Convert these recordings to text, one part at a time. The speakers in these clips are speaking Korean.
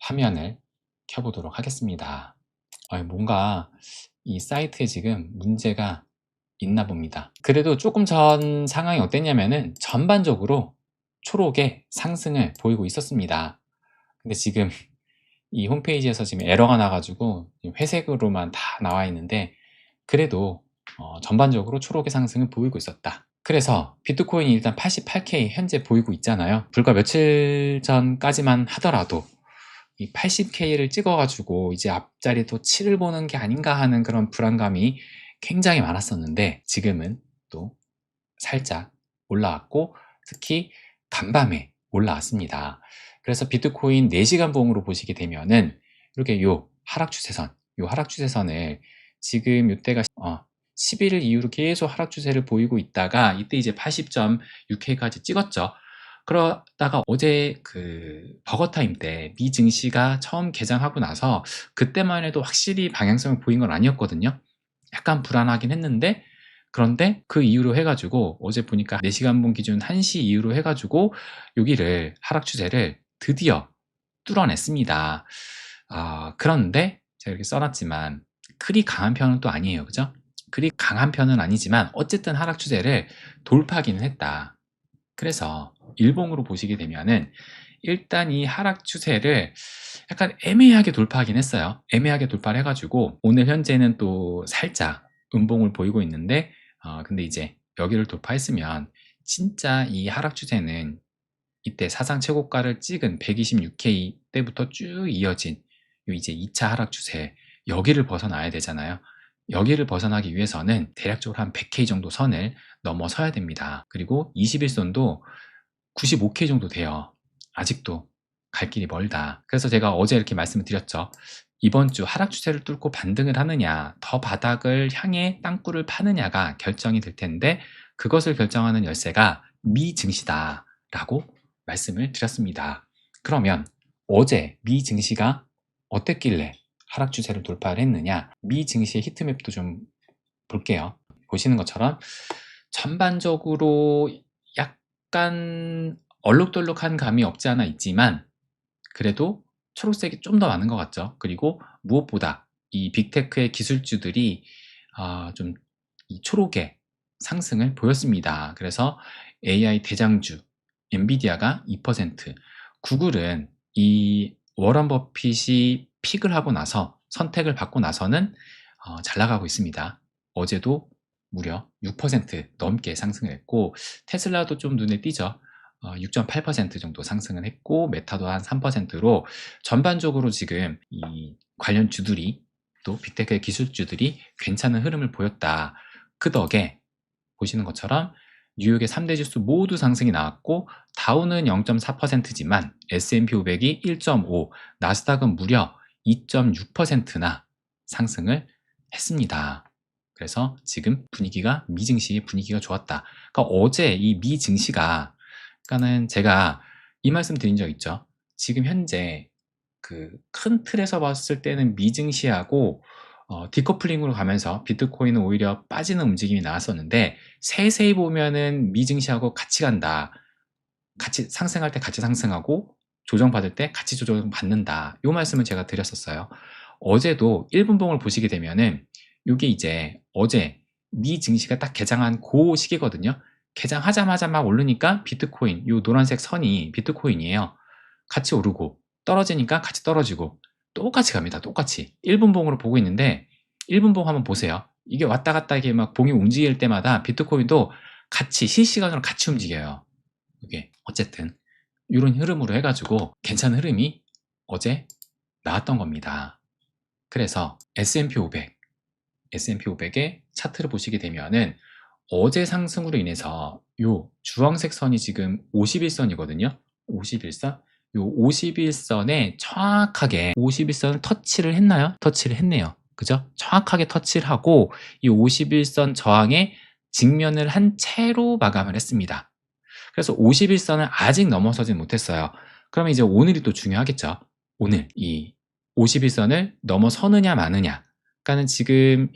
화면을 켜보도록 하겠습니다. 뭔가 이 사이트에 지금 문제가 있나 봅니다. 그래도 조금 전 상황이 어땠냐면은 전반적으로 초록의 상승을 보이고 있었습니다. 근데 지금 이 홈페이지에서 지금 에러가 나가지고 회색으로만 다 나와 있는데, 그래도 전반적으로 초록의 상승을 보이고 있었다. 그래서 비트코인이 일단 88K 현재 보이고 있잖아요. 불과 며칠 전까지만 하더라도 이 80K를 찍어가지고 이제 앞자리 또 7을 보는 게 아닌가 하는 그런 불안감이 굉장히 많았었는데, 지금은 또 살짝 올라왔고 특히 간밤에 올라왔습니다. 그래서 비트코인 4시간 봉으로 보시게 되면은 이렇게 요 하락 추세선을 지금 이때가 11일 이후로 계속 하락 추세를 보이고 있다가 이때 이제 80.6K까지 찍었죠. 그러다가 어제 그 버거타임 때 미 증시가 처음 개장하고 나서 그때만 해도 확실히 방향성을 보인 건 아니었거든요. 약간 불안하긴 했는데, 그런데 그 이후로 해가지고 어제 보니까 4시간 본 기준 1시 이후로 해가지고 여기를 하락 추세를 드디어 뚫어냈습니다. 그런데 제가 이렇게 써놨지만 그리 강한 편은 또 아니에요. 그죠? 그리 강한 편은 아니지만 어쨌든 하락 추세를 돌파하기는 했다. 그래서 일봉으로 보시게 되면은 일단 이 하락 추세를 약간 애매하게 돌파하긴 했어요. 애매하게 돌파를 해가지고 오늘 현재는 또 살짝 음봉을 보이고 있는데, 근데 이제 여기를 돌파했으면 진짜 이 하락 추세는 이때 사상 최고가를 찍은 126K 때부터 쭉 이어진 요 이제 2차 하락 추세, 여기를 벗어나야 되잖아요. 여기를 벗어나기 위해서는 대략적으로 한 100K 정도 선을 넘어서야 됩니다. 그리고 21선도 95K 정도 돼요. 아직도 갈 길이 멀다. 그래서 제가 어제 이렇게 말씀을 드렸죠. 이번 주 하락 추세를 뚫고 반등을 하느냐, 더 바닥을 향해 땅굴을 파느냐가 결정이 될 텐데, 그것을 결정하는 열쇠가 미 증시다라고 말씀을 드렸습니다. 그러면 어제 미 증시가 어땠길래 하락 추세를 돌파를 했느냐, 미 증시의 히트맵도 좀 볼게요. 보시는 것처럼 전반적으로 약간 얼룩덜룩한 감이 없지 않아 있지만 그래도 초록색이 좀 더 많은 것 같죠. 그리고 무엇보다 이 빅테크의 기술주들이 좀 이 초록의 상승을 보였습니다. 그래서 AI 대장주 엔비디아가 2%, 구글은 이 워런 버핏이 픽을 하고 나서 선택을 받고 나서는 잘 나가고 있습니다. 어제도 무려 6% 넘게 상승을 했고, 테슬라도 좀 눈에 띄죠. 6.8% 정도 상승을 했고, 메타도 한 3%로 전반적으로 지금 이 관련 주들이, 또 빅테크의 기술주들이 괜찮은 흐름을 보였다. 그 덕에 보시는 것처럼 뉴욕의 3대 지수 모두 상승이 나왔고, 다우는 0.4%지만 S&P 500이 1.5, 나스닥은 무려 2.6%나 상승을 했습니다. 그래서 지금 분위기가 미증시 분위기가 좋았다. 그러니까 어제 이 미증시가, 그러니까는 제가 이 말씀 드린 적 있죠. 지금 현재 그 큰 틀에서 봤을 때는 미증시하고 디커플링으로 가면서 비트코인은 오히려 빠지는 움직임이 나왔었는데, 세세히 보면은 미증시하고 같이 간다. 같이 상승할 때 같이 상승하고 조정받을 때 같이 조정받는다. 요 말씀을 제가 드렸었어요. 어제도 1분봉을 보시게 되면은 요게 이제 어제 미 증시가 딱 개장한 그 시기거든요. 개장하자마자 막 오르니까 비트코인, 요 노란색 선이 비트코인이에요. 같이 오르고 떨어지니까 같이 떨어지고 똑같이 갑니다. 똑같이 1분봉으로 보고 있는데, 1분봉 한번 보세요. 이게 왔다 갔다 이게 막 봉이 움직일 때마다 비트코인도 같이 실시간으로 같이 움직여요. 이게 어쨌든 이런 흐름으로 해가지고 괜찮은 흐름이 어제 나왔던 겁니다. 그래서 S&P 500, S&P 500의 차트를 보시게 되면은 어제 상승으로 인해서 요 주황색 선이 지금 51선이거든요. 51선? 요 51선에 정확하게 51선을 터치를 했나요? 터치를 했네요. 그죠? 정확하게 터치를 하고 이 51선 저항에 직면을 한 채로 마감을 했습니다. 그래서 51선을 아직 넘어서진 못했어요. 그러면 이제 오늘이 또 중요하겠죠. 오늘 이 51선을 넘어서느냐 마느냐. 그러니까는 지금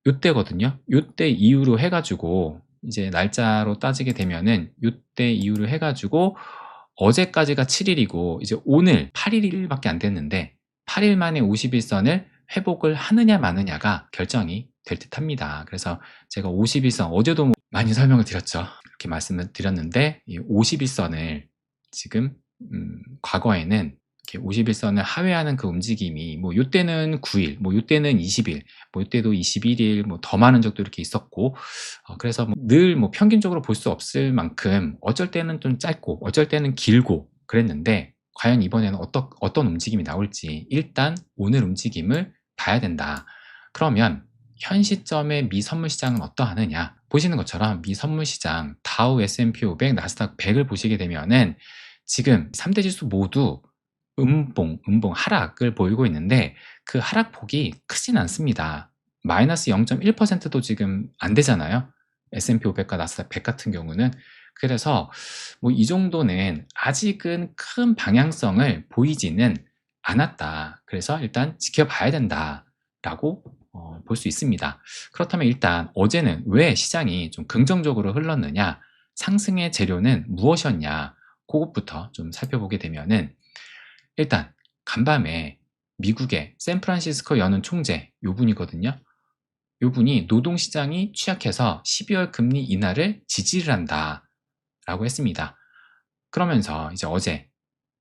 요때거든요. 요때 이후로 해가지고 이제 날짜로 따지게 되면은 요때 이후로 해가지고 어제까지가 7일이고 이제 오늘 8일밖에 안 됐는데 8일 만에 51선을 회복을 하느냐 마느냐가 결정이 될 듯합니다. 그래서 제가 51선 어제도 많이 설명을 드렸죠. 이렇게 말씀을 드렸는데 이 51선을 지금 과거에는 이렇게 51선을 하회하는 그 움직임이 뭐 요때는 9일, 뭐 요때는 20일, 뭐 요때도 21일, 뭐 더 많은 적도 이렇게 있었고, 그래서 늘 뭐 평균적으로 볼 수 없을 만큼 어쩔 때는 좀 짧고 어쩔 때는 길고 그랬는데 과연 이번에는 어떤 움직임이 나올지 일단 오늘 움직임을 봐야 된다. 그러면 현 시점의 미 선물 시장은 어떠하느냐? 보시는 것처럼 미 선물 시장 다우, S&P 500, 나스닥 100을 보시게 되면은 지금 3대 지수 모두 음봉 하락을 보이고 있는데 그 하락폭이 크진 않습니다. 마이너스 0.1%도 지금 안 되잖아요. S&P 500과 나스닥 100 같은 경우는. 그래서 뭐 이 정도는 아직은 큰 방향성을 보이지는 않았다. 그래서 일단 지켜봐야 된다라고 볼 수 있습니다. 그렇다면 일단 어제는 왜 시장이 좀 긍정적으로 흘렀느냐? 상승의 재료는 무엇이었냐? 그것부터 좀 살펴보게 되면은 일단 간밤에 미국의 샌프란시스코 연은 총재 요 분이거든요. 요 분이 노동시장이 취약해서 12월 금리 인하를 지지를 한다 라고 했습니다. 그러면서 이제 어제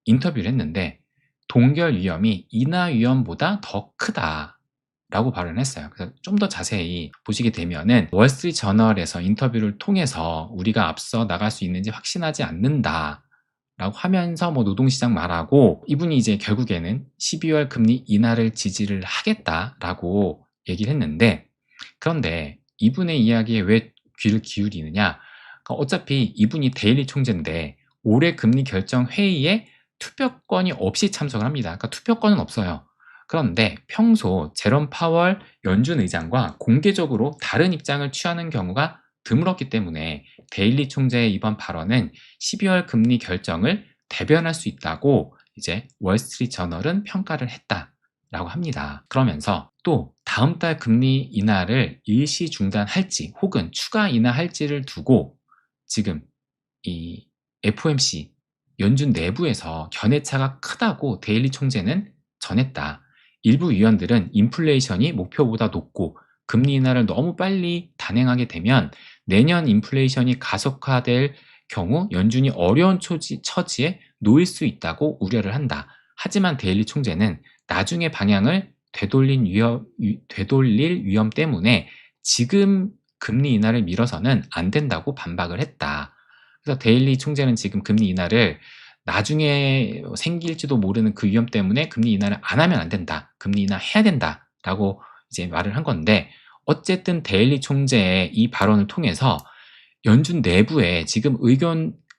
인터뷰를 했는데 동결 위험이 인하 위험보다 더 크다 라고 발언했어요. 그래서 좀 더 자세히 보시게 되면은 월스트리트 저널에서 인터뷰를 통해서 우리가 앞서 나갈 수 있는지 확신하지 않는다 라고 하면서 뭐 노동시장 말하고 이분이 이제 결국에는 12월 금리 인하를 지지를 하겠다라고 얘기를 했는데 그런데 이분의 이야기에 왜 귀를 기울이느냐? 그러니까 어차피 이분이 데일리 총재인데 올해 금리 결정 회의에 투표권이 없이 참석을 합니다. 그러니까 투표권은 없어요. 그런데 평소 제롬 파월 연준 의장과 공개적으로 다른 입장을 취하는 경우가 드물었기 때문에 데일리 총재의 이번 발언은 12월 금리 결정을 대변할 수 있다고 이제 월스트리트 저널은 평가를 했다라고 합니다. 그러면서 또 다음 달 금리 인하를 일시 중단할지 혹은 추가 인하할지를 두고 지금 이 FOMC 연준 내부에서 견해차가 크다고 데일리 총재는 전했다. 일부 위원들은 인플레이션이 목표보다 높고 금리 인하를 너무 빨리 단행하게 되면 내년 인플레이션이 가속화될 경우 연준이 어려운 처지에 놓일 수 있다고 우려를 한다. 하지만 데일리 총재는 나중에 방향을 되돌릴 위험 때문에 지금 금리 인하를 미뤄서는 안 된다고 반박을 했다. 그래서 데일리 총재는 지금 금리 인하를 나중에 생길지도 모르는 그 위험 때문에 금리 인하를 안 하면 안 된다. 금리 인하 해야 된다라고 이제 말을 한 건데 어쨌든 데일리 총재의 이 발언을 통해서 연준 내부에 지금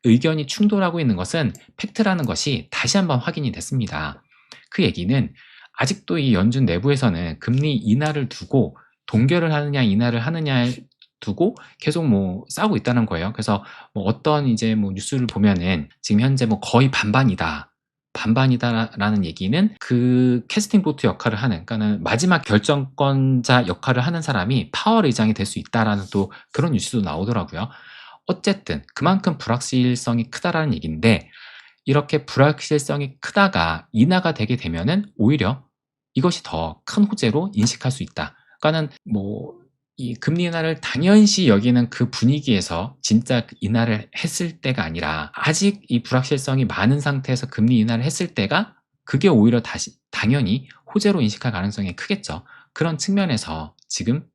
의견이 충돌하고 있는 것은 팩트라는 것이 다시 한번 확인이 됐습니다. 그 얘기는 아직도 이 연준 내부에서는 금리 인하를 두고 동결을 하느냐 인하를 하느냐에 두고 계속 뭐 싸우고 있다는 거예요. 그래서 뭐 어떤 이제 뭐 뉴스를 보면은 지금 현재 뭐 거의 반반이다라는 얘기는 그 캐스팅 보트 역할을 하는, 그러니까는 마지막 결정권자 역할을 하는 사람이 파월 의장이 될 수 있다라는 또 그런 뉴스도 나오더라고요. 어쨌든 그만큼 불확실성이 크다라는 얘기인데 이렇게 불확실성이 크다가 인하가 되게 되면은 오히려 이것이 더 큰 호재로 인식할 수 있다. 그러니까는 뭐 이 금리 인하를 당연시 여기는 그 분위기에서 진짜 인하를 했을 때가 아니라 아직 이 불확실성이 많은 상태에서 금리 인하를 했을 때가 그게 오히려 다시 당연히 호재로 인식할 가능성이 크겠죠. 그런 측면에서 지금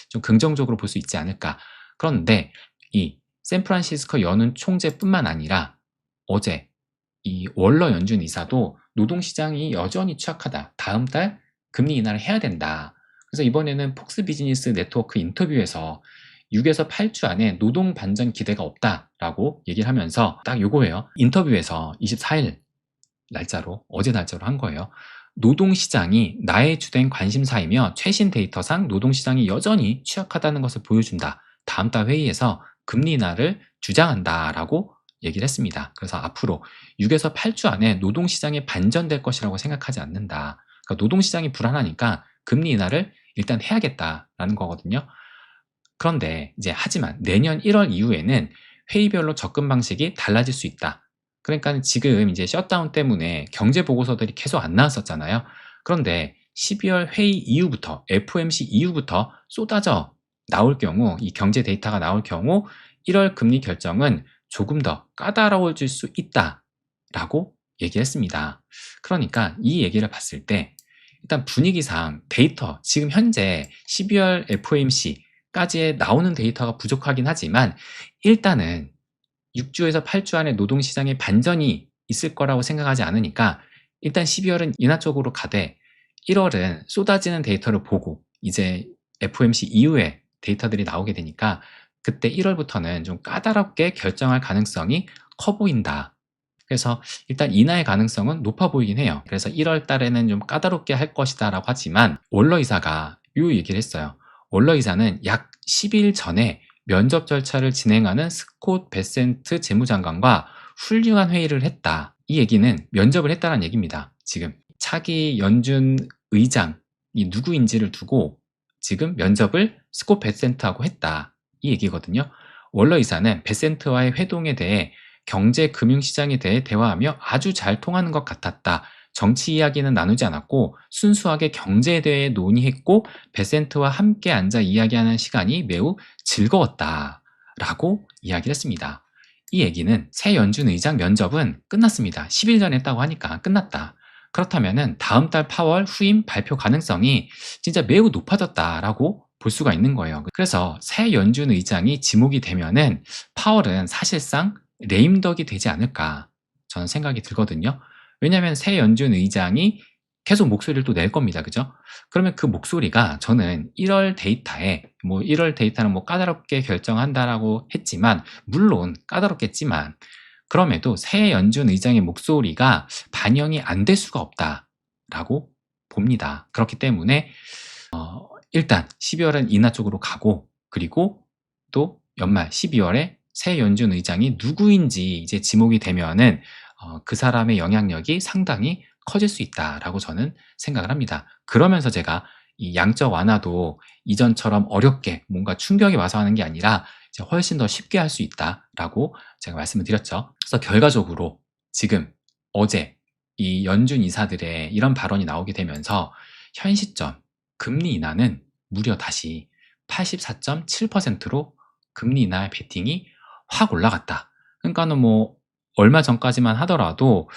좀 긍정적으로 볼 수 있지 않을까. 그런데 이 샌프란시스코 연은 총재뿐만 아니라 어제 이 월러 연준 이사도 노동시장이 여전히 취약하다. 다음 달 금리 인하를 해야 된다. 그래서 이번에는 폭스 비즈니스 네트워크 인터뷰에서 6에서 8주 안에 노동 반전 기대가 없다라고 얘기를 하면서 딱 요거예요. 인터뷰에서 24일 날짜로 어제 날짜로 한 거예요. 노동시장이 나의 주된 관심사이며 최신 데이터상 노동시장이 여전히 취약하다는 것을 보여준다. 다음 달 회의에서 금리 인하를 주장한다라고 얘기를 했습니다. 그래서 앞으로 6에서 8주 안에 노동시장이 반전될 것이라고 생각하지 않는다. 그러니까 노동시장이 불안하니까 금리 인하를 일단 해야겠다라는 거거든요. 그런데 이제 하지만 내년 1월 이후에는 회의별로 접근 방식이 달라질 수 있다. 그러니까 지금 이제 셧다운 때문에 경제 보고서들이 계속 안 나왔었잖아요. 그런데 12월 회의 이후부터, FOMC 이후부터 쏟아져 나올 경우, 이 경제 데이터가 나올 경우 1월 금리 결정은 조금 더 까다로워질 수 있다라고 얘기했습니다. 그러니까 이 얘기를 봤을 때 일단 분위기상 데이터, 지금 현재 12월 FOMC까지의 나오는 데이터가 부족하긴 하지만 일단은 6주에서 8주 안에 노동시장에 반전이 있을 거라고 생각하지 않으니까 일단 12월은 인하 쪽으로 가되 1월은 쏟아지는 데이터를 보고 이제 FOMC 이후에 데이터들이 나오게 되니까 그때 1월부터는 좀 까다롭게 결정할 가능성이 커 보인다. 그래서 일단 인하의 가능성은 높아 보이긴 해요. 그래서 1월 달에는 좀 까다롭게 할 것이다 라고 하지만 월러 이사가 요 얘기를 했어요. 월러 이사는 약 10일 전에 면접 절차를 진행하는 스콧 베센트 재무장관과 훌륭한 회의를 했다. 이 얘기는 면접을 했다는 얘기입니다. 지금 차기 연준 의장이 누구인지를 두고 지금 면접을 스콧 베센트하고 했다. 이 얘기거든요. 월러 이사는 베센트와의 회동에 대해 경제 금융시장에 대해 대화하며 아주 잘 통하는 것 같았다. 정치 이야기는 나누지 않았고 순수하게 경제에 대해 논의했고 베센트와 함께 앉아 이야기하는 시간이 매우 즐거웠다. 라고 이야기를 했습니다. 이 얘기는 새 연준 의장 면접은 끝났습니다. 10일 전에 했다고 하니까 끝났다. 그렇다면 다음 달 파월 후임 발표 가능성이 진짜 매우 높아졌다라고 볼 수가 있는 거예요. 그래서 새 연준 의장이 지목이 되면은 파월은 사실상 레임덕이 되지 않을까 저는 생각이 들거든요. 왜냐하면 새 연준 의장이 계속 목소리를 또 낼 겁니다. 그죠? 그러면 그 목소리가 저는 1월 데이터에 1월 데이터는 까다롭게 결정한다라고 했지만 물론 까다롭겠지만 그럼에도 새 연준 의장의 목소리가 반영이 안 될 수가 없다라고 봅니다. 그렇기 때문에 일단 12월은 인하 쪽으로 가고 그리고 또 연말 12월에 새 연준 의장이 누구인지 이제 지목이 되면은 그 사람의 영향력이 상당히 커질 수 있다라고 저는 생각을 합니다. 그러면서 제가 이 양적 완화도 이전처럼 어렵게 뭔가 충격이 와서 하는 게 아니라 이제 훨씬 더 쉽게 할 수 있다라고 제가 말씀을 드렸죠. 그래서 결과적으로 지금 어제 이 연준 이사들의 이런 발언이 나오게 되면서 현 시점 금리 인하는 무려 다시 84.7%로 금리 인하의 베팅이 확 올라갔다. 그러니까는 얼마 전까지만 하더라도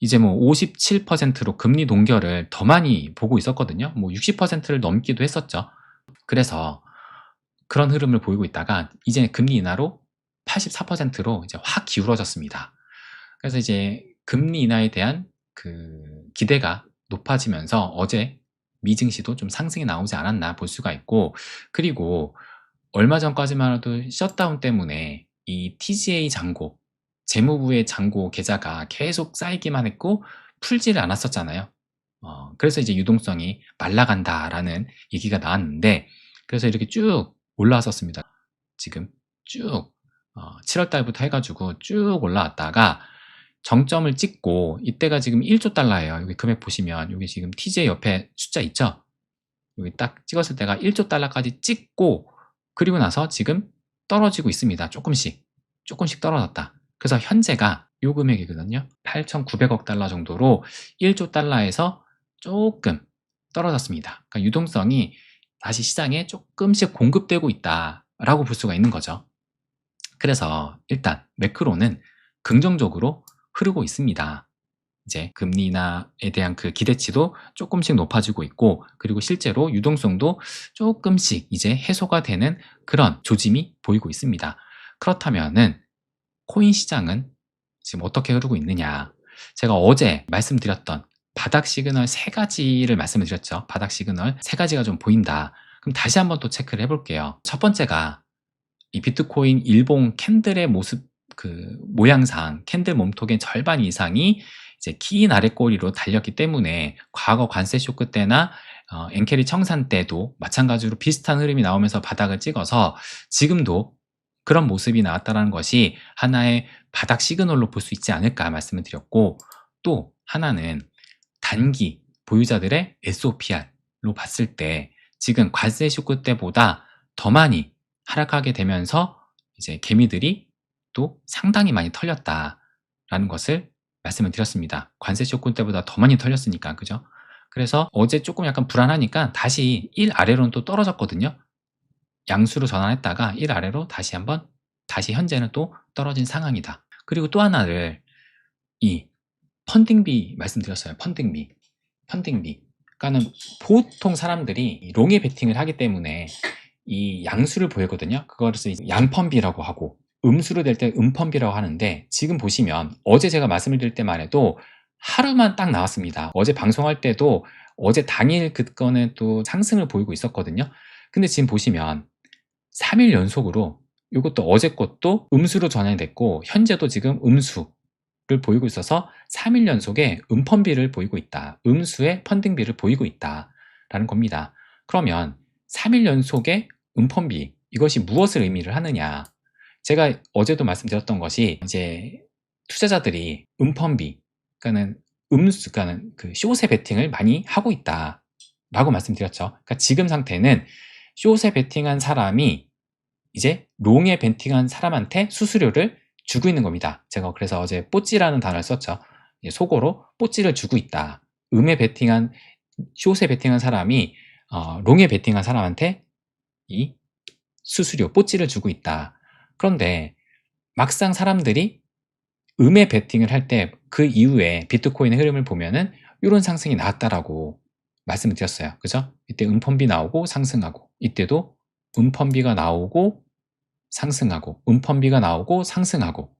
이제 57%로 금리 동결을 더 많이 보고 있었거든요. 60%를 넘기도 했었죠. 그래서 그런 흐름을 보이고 있다가 이제 금리 인하로 84%로 이제 확 기울어졌습니다. 그래서 이제 금리 인하에 대한 그 기대가 높아지면서 어제 미증시도 좀 상승이 나오지 않았나 볼 수가 있고 그리고 얼마 전까지만 해도 셧다운 때문에 이 TGA 잔고, 재무부의 잔고 계좌가 계속 쌓이기만 했고 풀지를 않았었잖아요. 그래서 이제 유동성이 말라간다라는 얘기가 나왔는데 그래서 이렇게 쭉 올라왔었습니다. 지금 쭉 7월 달부터 해가지고 쭉 올라왔다가 정점을 찍고 이때가 지금 1조 달러예요. 여기 금액 보시면 여기 지금 TJ 옆에 숫자 있죠? 여기 딱 찍었을 때가 1조 달러까지 찍고 그리고 나서 지금 떨어지고 있습니다. 조금씩 떨어졌다. 그래서 현재가 요 금액이거든요. 8,900억 달러 정도로 1조 달러에서 조금 떨어졌습니다. 그러니까 유동성이 다시 시장에 조금씩 공급되고 있다라고 볼 수가 있는 거죠. 그래서 일단 매크로는 긍정적으로 흐르고 있습니다. 이제 금리 인하에 대한 그 기대치도 조금씩 높아지고 있고 그리고 실제로 유동성도 조금씩 이제 해소가 되는 그런 조짐이 보이고 있습니다. 그렇다면은 코인 시장은 지금 어떻게 흐르고 있느냐? 제가 어제 말씀드렸던 바닥 시그널 3가지를 말씀을 드렸죠. 바닥 시그널 3가지가 좀 보인다. 그럼 다시 한번 또 체크를 해볼게요. 첫 번째가 이 비트코인 일봉 캔들의 모습 그 모양상 캔들 몸통의 절반 이상이 이제 긴 아랫꼬리로 달렸기 때문에 과거 관세 쇼크 때나 엔캐리 청산 때도 마찬가지로 비슷한 흐름이 나오면서 바닥을 찍어서 지금도 그런 모습이 나왔다는 것이 하나의 바닥 시그널로 볼 수 있지 않을까 말씀을 드렸고 또 하나는 단기 보유자들의 SOPR로 봤을 때 지금 관세 쇼크 때보다 더 많이 하락하게 되면서 이제 개미들이 또 상당히 많이 털렸다. 라는 것을 말씀을 드렸습니다. 관세 쇼크 때보다 더 많이 털렸으니까, 그죠? 그래서 어제 조금 약간 불안하니까 다시 1 아래로는 또 떨어졌거든요. 양수로 전환했다가 1 아래로 다시 한번 다시 현재는 또 떨어진 상황이다. 그리고 또 하나를 이 펀딩비 말씀드렸어요. 펀딩비. 그러니까는 보통 사람들이 롱에 베팅을 하기 때문에 이 양수를 보이거든요. 그것을 이제 양펀비라고 하고 음수로 될 때 음펀비라고 하는데, 지금 보시면 어제 제가 말씀을 드릴 때만 해도 하루만 딱 나왔습니다. 어제 방송할 때도 어제 당일 그거는 또 상승을 보이고 있었거든요. 근데 지금 보시면 3일 연속으로 이것도 어제 것도 음수로 전환이 됐고 현재도 지금 음수를 보이고 있어서 3일 연속에 음펀비를 보이고 있다. 음수의 펀딩비를 보이고 있다라는 겁니다. 그러면 3일 연속의 음펀비, 이것이 무엇을 의미를 하느냐? 제가 어제도 말씀드렸던 것이 이제 투자자들이 음펀비, 그러니까는 그러니까는 그 숏에 베팅을 많이 하고 있다라고 말씀드렸죠. 그러니까 지금 상태는 숏에 베팅한 사람이 이제 롱에 베팅한 사람한테 수수료를 주고 있는 겁니다. 제가 그래서 어제 뽀찌라는 단어를 썼죠. 속어로 뽀찌를 주고 있다. 숏에 베팅한 사람이 롱에 베팅한 사람한테 이 수수료, 뽀찌를 주고 있다. 그런데 막상 사람들이 음에 베팅을 할 때 그 이후에 비트코인의 흐름을 보면은 이런 상승이 나왔다라고 말씀을 드렸어요. 그죠? 이때 음펀비 나오고 상승하고, 이때도 음펀비가 나오고 상승하고, 음펀비가 나오고 상승하고.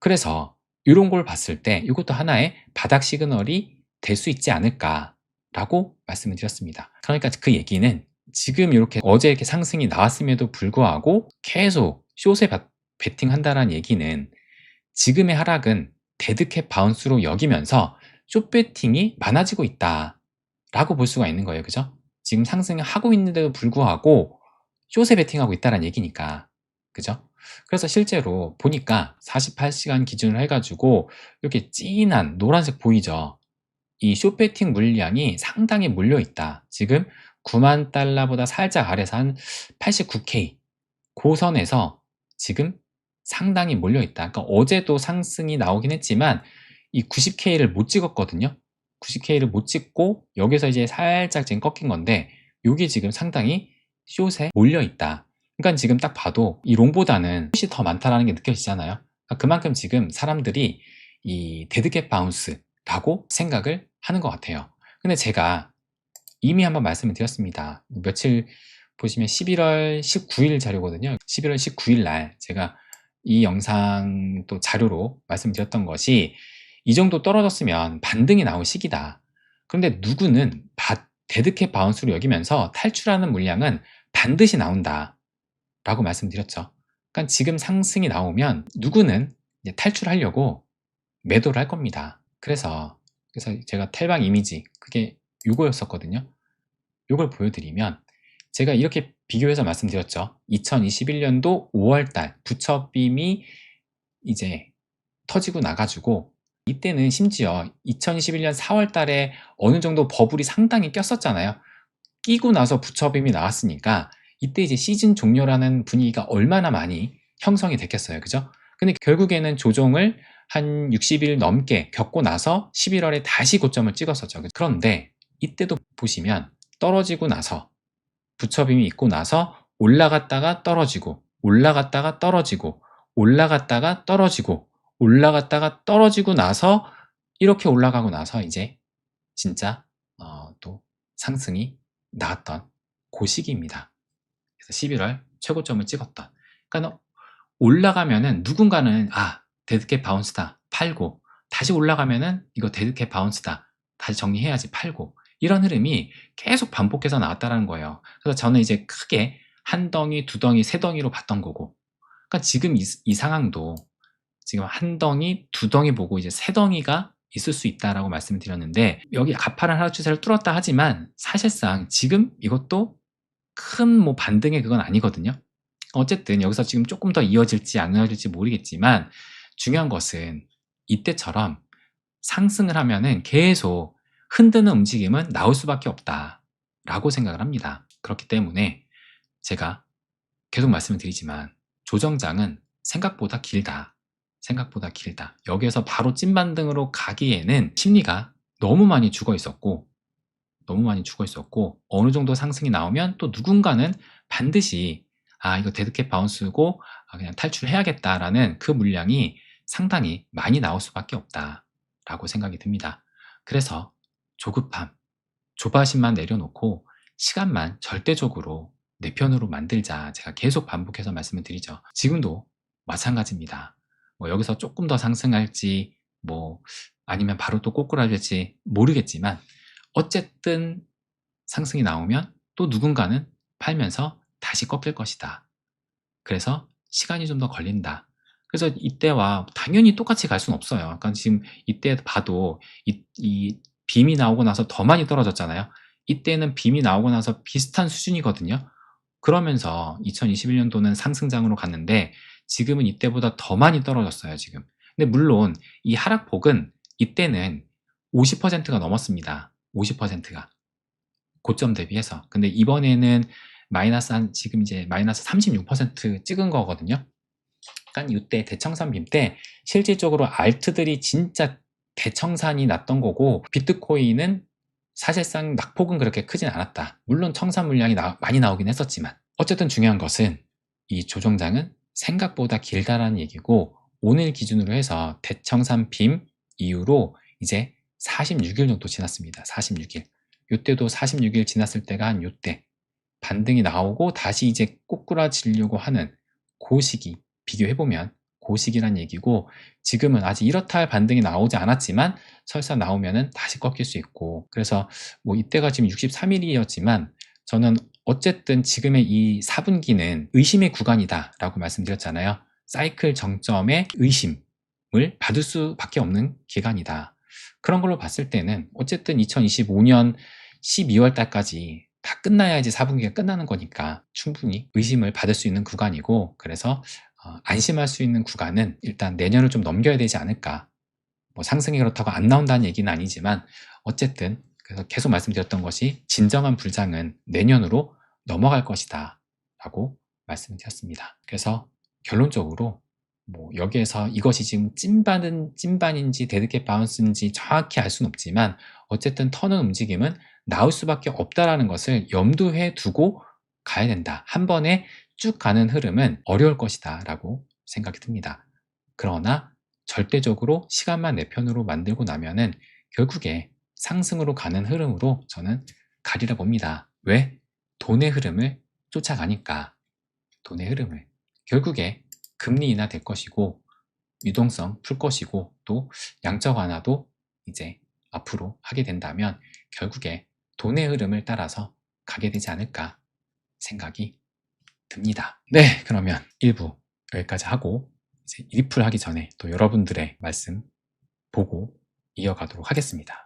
그래서 이런 걸 봤을 때 이것도 하나의 바닥 시그널이 될 수 있지 않을까라고 말씀을 드렸습니다. 그러니까 그 얘기는 지금 이렇게 어제 이렇게 상승이 나왔음에도 불구하고 계속 숏에 베팅한다라는 얘기는 지금의 하락은 데드캣 바운스로 여기면서 숏 베팅이 많아지고 있다라고 볼 수가 있는 거예요. 그죠? 지금 상승을 하고 있는데도 불구하고 숏에 베팅하고 있다는 얘기니까. 그죠? 그래서 실제로 보니까 48시간 기준으로 해가지고 이렇게 진한 노란색 보이죠? 이 숏 베팅 물량이 상당히 몰려 있다. 지금 9만 달러보다 살짝 아래서 한 89K 고선에서 지금 상당히 몰려 있다. 그러니까 어제도 상승이 나오긴 했지만 이 90K를 못 찍었거든요. 90K를 못 찍고 여기서 이제 살짝 지금 꺾인 건데, 여기 지금 상당히 숏에 몰려 있다. 그러니까 지금 딱 봐도 이 롱보다는 숏이 더 많다라는 게 느껴지잖아요. 그러니까 그만큼 지금 사람들이 이 데드캣 바운스라고 생각을 하는 것 같아요. 근데 제가 이미 한번 말씀을 드렸습니다. 며칠 보시면 11월 19일 자료거든요. 11월 19일 날 제가 이 영상 또 자료로 말씀드렸던 것이 이 정도 떨어졌으면 반등이 나올 시기다. 그런데 누구는 데드캣 바운스로 여기면서 탈출하는 물량은 반드시 나온다 라고 말씀드렸죠. 그러니까 지금 상승이 나오면 누구는 이제 탈출하려고 매도를 할 겁니다. 그래서 제가 텔방 이미지 그게 요거였었거든요. 요걸 보여드리면 제가 이렇게 비교해서 말씀드렸죠. 2021년도 5월달 부처빔이 이제 터지고 나가지고, 이때는 심지어 2021년 4월달에 어느 정도 버블이 상당히 꼈었잖아요. 끼고 나서 부처빔이 나왔으니까 이때 이제 시즌 종료라는 분위기가 얼마나 많이 형성이 됐겠어요. 그죠? 근데 결국에는 조정을 한 60일 넘게 겪고 나서 11월에 다시 고점을 찍었었죠. 그런데 이때도 보시면 떨어지고 나서 부처빔이 있고 나서 올라갔다가 떨어지고 올라갔다가 떨어지고 올라갔다가 떨어지고 올라갔다가 떨어지고 나서 이렇게 올라가고 나서 이제 진짜 또 상승이 나왔던 그 시기입니다. 그래서 11월 최고점을 찍었던. 그러니까 올라가면은 누군가는 데드캣 바운스다 팔고, 다시 올라가면은 이거 데드캣 바운스다 다시 정리해야지 팔고, 이런 흐름이 계속 반복해서 나왔다는 거예요. 그래서 저는 이제 크게 한 덩이, 두 덩이, 세 덩이로 봤던 거고, 그러니까 지금 이 상황도 지금 한 덩이, 두 덩이 보고 이제 세 덩이가 있을 수 있다라고 말씀을 드렸는데, 여기 가파른 하락 추세를 뚫었다 하지만 사실상 지금 이것도 큰 뭐 반등의 그건 아니거든요. 어쨌든 여기서 지금 조금 더 이어질지 안 이어질지 모르겠지만 중요한 것은 이때처럼 상승을 하면은 계속 흔드는 움직임은 나올 수밖에 없다라고 생각을 합니다. 그렇기 때문에 제가 계속 말씀을 드리지만 조정장은 생각보다 길다. 생각보다 길다. 여기에서 바로 찐반등으로 가기에는 심리가 너무 많이 죽어 있었고 어느 정도 상승이 나오면 또 누군가는 반드시 이거 데드캣 바운스고 그냥 탈출해야겠다라는 그 물량이 상당히 많이 나올 수밖에 없다라고 생각이 듭니다. 그래서 조바심만 내려놓고 시간만 절대적으로 내 편으로 만들자, 제가 계속 반복해서 말씀을 드리죠. 지금도 마찬가지입니다. 여기서 조금 더 상승할지 아니면 바로 또 꼬꾸라질지 모르겠지만 어쨌든 상승이 나오면 또 누군가는 팔면서 다시 꺾일 것이다. 그래서 시간이 좀 더 걸린다. 그래서 이때와 당연히 똑같이 갈 수는 없어요. 그러니까 지금 이때 봐도 이 빔이 나오고 나서 더 많이 떨어졌잖아요. 이때는 빔이 나오고 나서 비슷한 수준이거든요. 그러면서 2021년도는 상승장으로 갔는데 지금은 이때보다 더 많이 떨어졌어요, 지금. 근데 물론 이 하락폭은 이때는 50%가 넘었습니다. 50%가. 고점 대비해서. 근데 이번에는 지금 이제 마이너스 36% 찍은 거거든요. 그러니까 이때 대청산 빔 때 실질적으로 알트들이 진짜 대청산이 났던 거고, 비트코인은 사실상 낙폭은 그렇게 크진 않았다. 물론 청산 물량이 많이 나오긴 했었지만, 어쨌든 중요한 것은 이 조정장은 생각보다 길다라는 얘기고, 오늘 기준으로 해서 대청산 빔 이후로 이제 46일 정도 지났습니다. 46일. 이때도 46일 지났을 때가 한 요때 반등이 나오고 다시 이제 꼬꾸라지려고 하는 그 시기 비교해보면 그 시기란 얘기고, 지금은 아직 이렇다 할 반등이 나오지 않았지만 설사 나오면은 다시 꺾일 수 있고, 그래서 이때가 지금 63일이었지만 저는 어쨌든 지금의 이 4분기는 의심의 구간이다 라고 말씀드렸잖아요. 사이클 정점의 의심을 받을 수밖에 없는 기간이다. 그런 걸로 봤을 때는 어쨌든 2025년 12월 달까지 다 끝나야지 4분기가 끝나는 거니까 충분히 의심을 받을 수 있는 구간이고, 그래서 안심할 수 있는 구간은 일단 내년을 좀 넘겨야 되지 않을까. 상승이 그렇다고 안 나온다는 얘기는 아니지만 어쨌든 그래서 계속 말씀드렸던 것이 진정한 불장은 내년으로 넘어갈 것이다 라고 말씀을 드렸습니다. 그래서 결론적으로 여기에서 이것이 지금 찐반인지 데드캣 바운스인지 정확히 알 수는 없지만 어쨌든 터는 움직임은 나올 수밖에 없다라는 것을 염두에 두고 가야 된다. 한 번에 쭉 가는 흐름은 어려울 것이다 라고 생각이 듭니다. 그러나 절대적으로 시간만 내 편으로 만들고 나면은 결국에 상승으로 가는 흐름으로 저는 가리라 봅니다. 왜? 돈의 흐름을 쫓아가니까. 돈의 흐름을. 결국에 금리 인하 될 것이고 유동성 풀 것이고 또 양적 완화도 이제 앞으로 하게 된다면 결국에 돈의 흐름을 따라서 가게 되지 않을까 생각이 듭니다. 네, 그러면 1부 여기까지 하고 이제 리플 하기 전에 또 여러분들의 말씀 보고 이어가도록 하겠습니다.